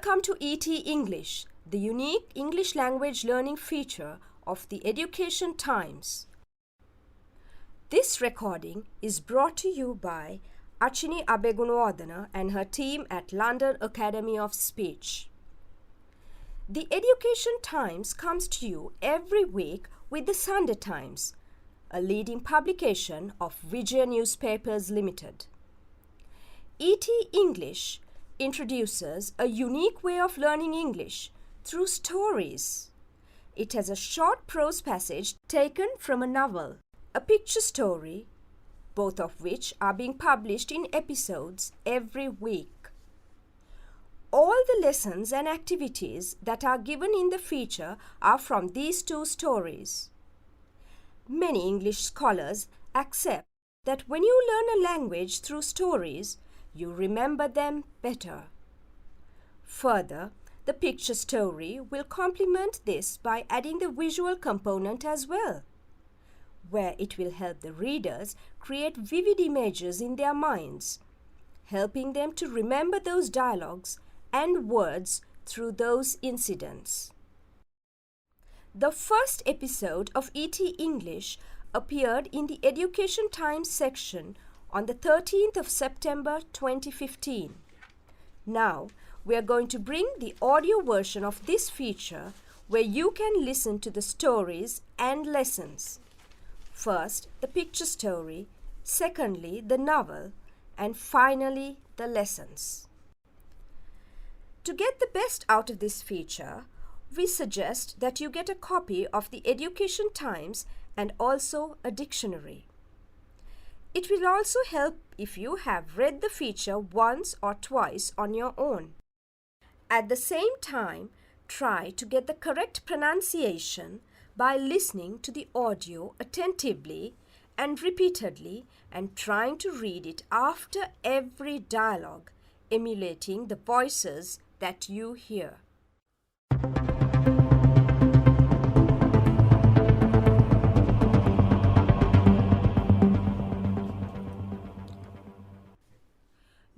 Welcome to ET English, the unique English language learning feature of the Education Times. This recording is brought to you by Achini Abegunwadana and her team at London Academy of Speech. The Education Times comes to you every week with the Sunday Times, a leading publication of Vijaya Newspapers Limited. ET English introduces a unique way of learning English through stories. It has a short prose passage taken from a novel, a picture story, both of which are being published in episodes every week. All the lessons and activities that are given in the feature are from these two stories. Many English scholars accept that when you learn a language through stories, you remember them better. Further, the picture story will complement this by adding the visual component as well, where it will help the readers create vivid images in their minds, helping them to remember those dialogues and words through those incidents. The first episode of ET English appeared in the Education Times section on the 13th of September 2015. Now, we are going to bring the audio version of this feature where you can listen to the stories and lessons. First, the picture story, secondly, the novel, and finally, the lessons. To get the best out of this feature, we suggest that you get a copy of the Education Times and also a dictionary. It will also help if you have read the feature once or twice on your own. At the same time, try to get the correct pronunciation by listening to the audio attentively and repeatedly and trying to read it after every dialogue, emulating the voices that you hear.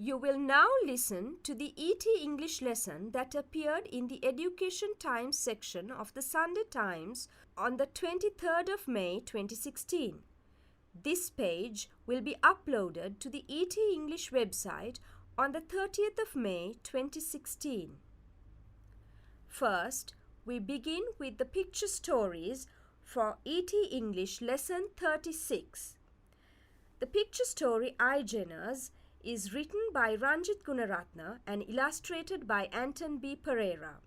You will now listen to the ET English lesson that appeared in the Education Times section of the Sunday Times on the 23rd of May 2016. This page will be uploaded to the ET English website on the 30th of May 2016. First, we begin with the picture stories for ET English lesson 36. The picture story iGeners is written by Ranjit Gunaratna and illustrated by Anton B. Pereira.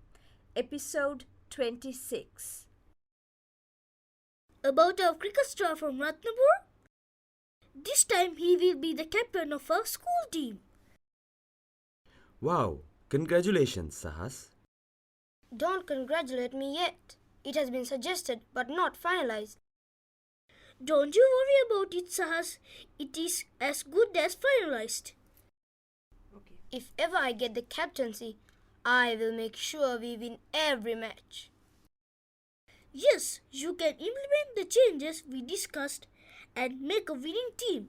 Episode 26. About our cricket star from Ratnapur? This time he will be the captain of our school team. Wow, congratulations, Sahas. Don't congratulate me yet. It has been suggested but not finalized. Don't you worry about it, Sahas. It is as good as finalized. Okay. If ever I get the captaincy, I will make sure we win every match. Yes, you can implement the changes we discussed and make a winning team.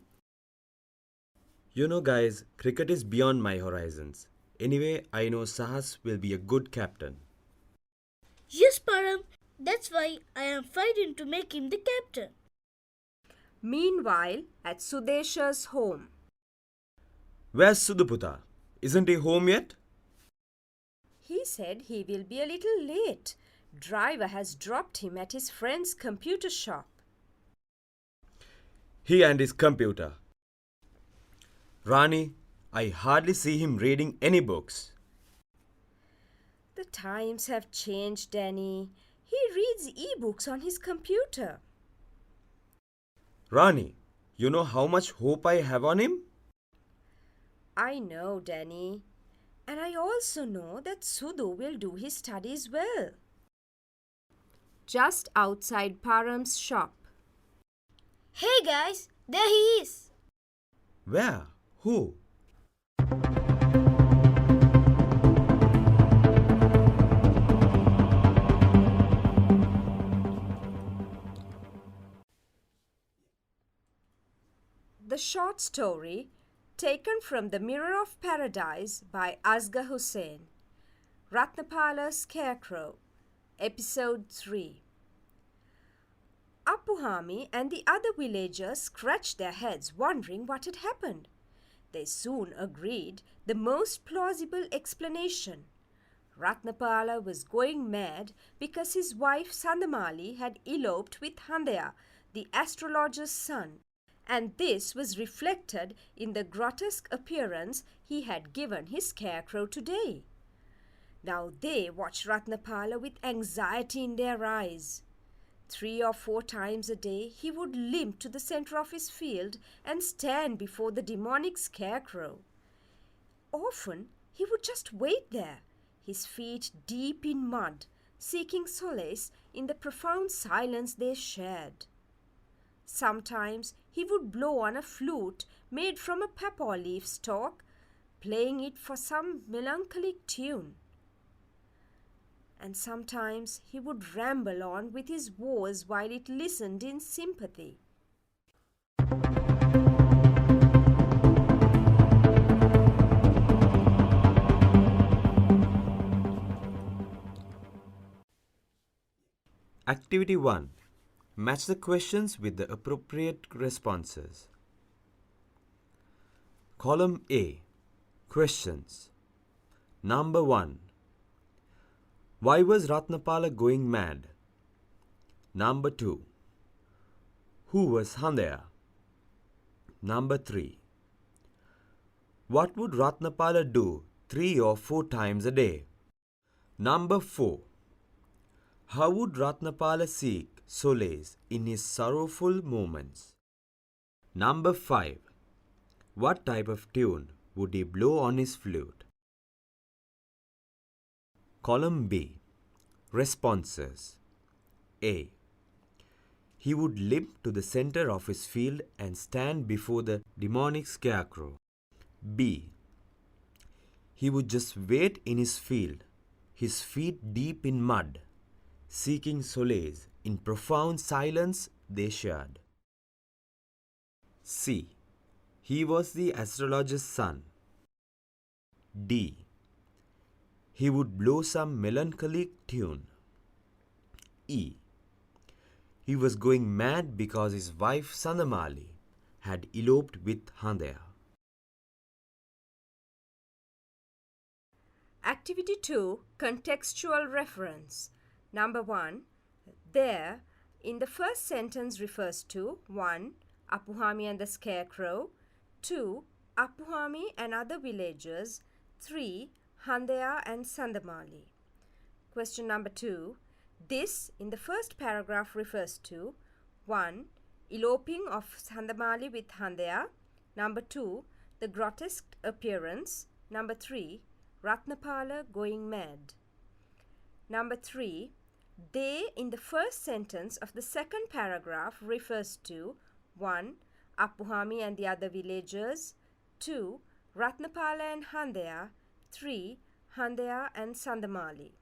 You know, guys, cricket is beyond my horizons. Anyway, I know Sahas will be a good captain. Yes, Param. That's why I am fighting to make him the captain. Meanwhile, at Sudesha's home. Where's Sudaputa? Isn't he home yet? He said he will be a little late. Driver has dropped him at his friend's computer shop. He and his computer. Rani, I hardly see him reading any books. The times have changed, Danny. He reads e-books on his computer. Rani, you know how much hope I have on him? I know, Danny. And I also know that Sudu will do his studies well. Just outside Param's shop. Hey guys, there he is. Where? Who? The short story taken from The Mirror of Paradise by Asghar Hussain, Ratnapala Scarecrow, Episode 3. Appuhami and the other villagers scratched their heads, wondering what had happened. They soon agreed the most plausible explanation. Ratnapala was going mad because his wife Sandamali had eloped with Handaya, the astrologer's son, and this was reflected in the grotesque appearance he had given his scarecrow today. Now they watched Ratnapala with anxiety in their eyes. 3 or 4 times a day he would limp to the center of his field and stand before the demonic scarecrow. Often he would just wait there, his feet deep in mud, seeking solace in the profound silence they shared. Sometimes he would blow on a flute made from a papaw leaf stalk, playing it for some melancholic tune. And sometimes he would ramble on with his woes while it listened in sympathy. Activity 1. Match the questions with the appropriate responses. Column A. Questions. Number 1. Why was Ratnapala going mad? Number 2. Who was Handaya? Number 3. What would Ratnapala do 3 or 4 times a day? Number 4. How would Ratnapala seek solace in his sorrowful moments? Number 5. What type of tune would he blow on his flute? Column B. Responses. A. He would limp to the center of his field and stand before the demonic scarecrow. B. He would just wait in his field, his feet deep in mud, seeking solace in profound silence they shared. C. He was the astrologer's son. D. He would blow some melancholic tune. E. He was going mad because his wife Sandamali had eloped with Handaya. Activity 2. Contextual reference. Number 1. There in the first sentence refers to 1. Appuhami and the scarecrow. 2. Appuhami and other villagers. 3. Handaya and Sandamali. Question number 2. This in the first paragraph refers to 1. Eloping of Sandamali with Handaya. Number 2. The grotesque appearance. Number 3. Ratnapala going mad. Number 3. They in the first sentence of the second paragraph refers to 1. Appuhami and the other villagers. 2. Ratnapala and Handaya. 3. Handaya and Sandamali.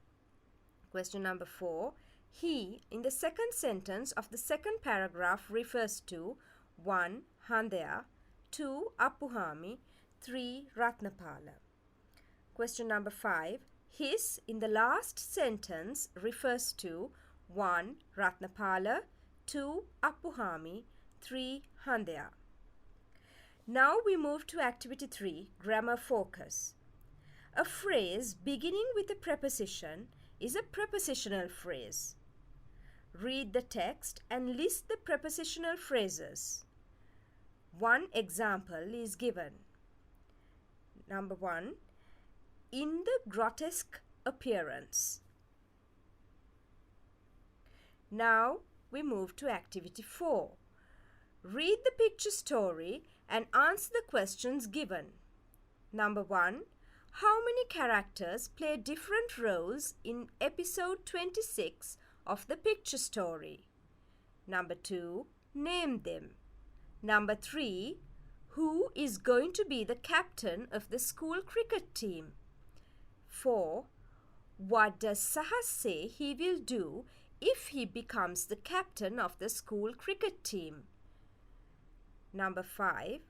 Question number 4. He in the second sentence of the second paragraph refers to 1. Handaya. 2. Appuhami. 3. Ratnapala. Question number 5. His in the last sentence refers to 1. Ratnapala. 2. Appuhami. 3. Handaya. Now we move to activity 3, grammar focus. A phrase beginning with a preposition is a prepositional phrase. Read the text and list the prepositional phrases. One example is given. Number 1. In the grotesque appearance. Now we move to activity 4. Read the picture story and answer the questions given. Number 1. How many characters play different roles in episode 26 of the picture story? Number 2. Name them. Number 3. Who is going to be the captain of the school cricket team? 4. What does Sahas say he will do if he becomes the captain of the school cricket team? Number 5.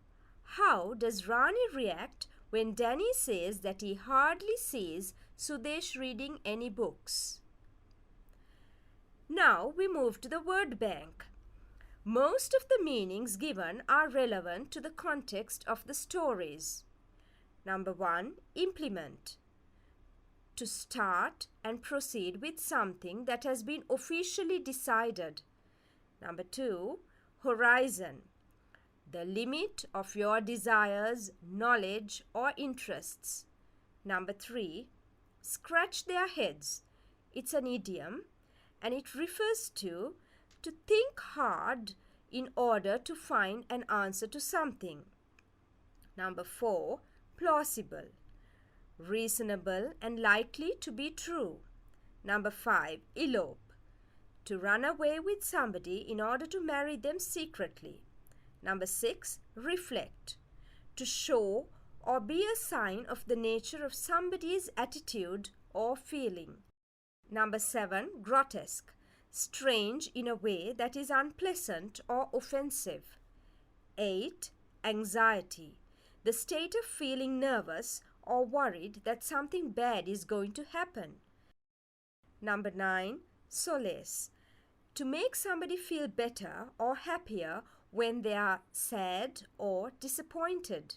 How does Rani react when Danny says that he hardly sees Sudesh reading any books? Now we move to the word bank. Most of the meanings given are relevant to the context of the stories. Number 1, implement. To start and proceed with something that has been officially decided. Number 2, horizon. The limit of your desires, knowledge, or interests. Number 3, scratch their heads. It's an idiom and it refers to think hard in order to find an answer to something. Number 4, plausible. Reasonable and likely to be true. Number 5, elope. To run away with somebody in order to marry them secretly. Number 6, reflect. To show or be a sign of the nature of somebody's attitude or feeling. Number 7, grotesque. Strange in a way that is unpleasant or offensive. 8, anxiety. The state of feeling nervous or worried that something bad is going to happen. Number 9, solace. To make somebody feel better or happier when they are sad or disappointed.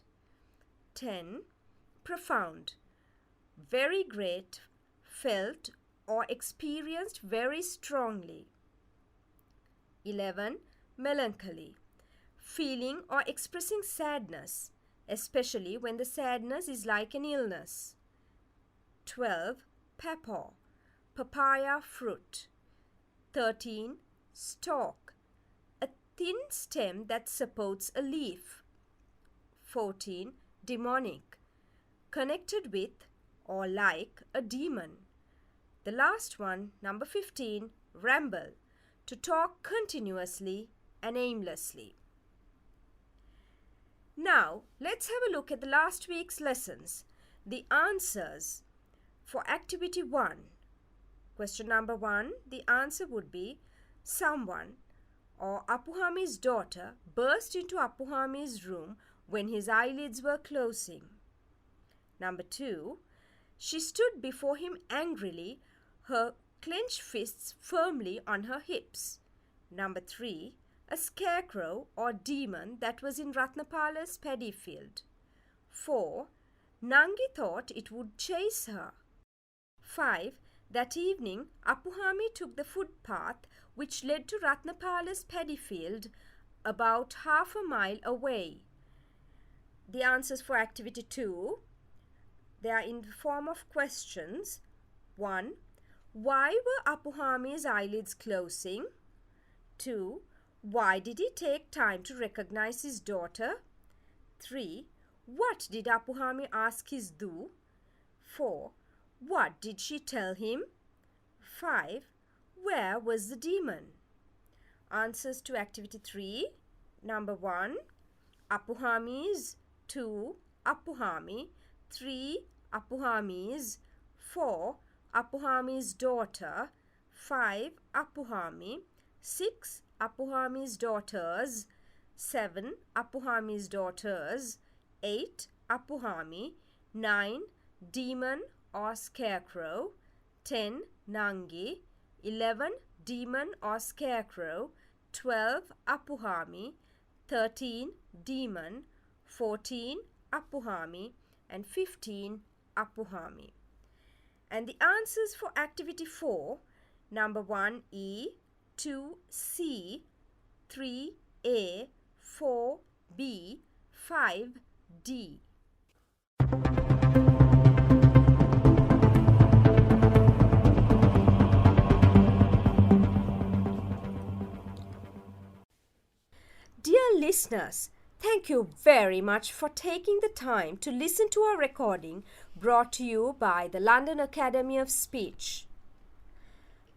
10, profound. Very great, felt or experienced very strongly. 11, melancholy. Feeling or expressing sadness, especially when the sadness is like an illness. 12, papaw. Papaya fruit. 13, stalk. A thin stem that supports a leaf. 14, demonic. Connected with or like a demon. The last one, number 15, ramble. To talk continuously and aimlessly. Now, let's have a look at the last week's lessons. The answers for activity 1. Question number 1, the answer would be someone or Apuhami's daughter burst into Apuhami's room when his eyelids were closing. Number 2, she stood before him angrily, her clenched fists firmly on her hips. Number 3, a scarecrow or demon that was in Ratnapala's paddy field. 4, Nangi thought it would chase her. 5, that evening Apuhami took the footpath which led to Ratnapala's paddy field about half a mile away. The answers for activity 2, they are in the form of questions. 1, why were Apuhami's eyelids closing? 2, why did he take time to recognize his daughter? 3, what did Apuhami ask his du? 4, what did she tell him? 5, where was the demon? Answers to activity 3. Number 1, Apuhami's. 2, Apuhami. 3, Apuhami's. 4, Apuhami's daughter. 5, Apuhami. 6, Apuhami's daughters. 7, Apuhami's daughters. 8, Apuhami. 9, demon or scarecrow. 10, Nangi. 11, demon or scarecrow. 12, Apuhami. 13, demon. 14, Apuhami. And 15, Apuhami. And the answers for activity 4, number 1, E, 2, C, 3, A, 4, B, 5, D. Dear listeners, thank you very much for taking the time to listen to our recording brought to you by the London Academy of Speech.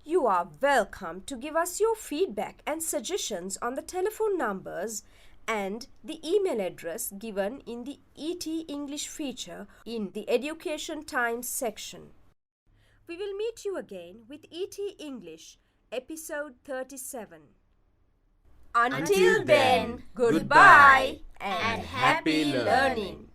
You are welcome to give us your feedback and suggestions on the telephone numbers and the email address given in the ET English feature in the Education Times section. We will meet you again with ET English, episode 37. Until then, goodbye and happy learning.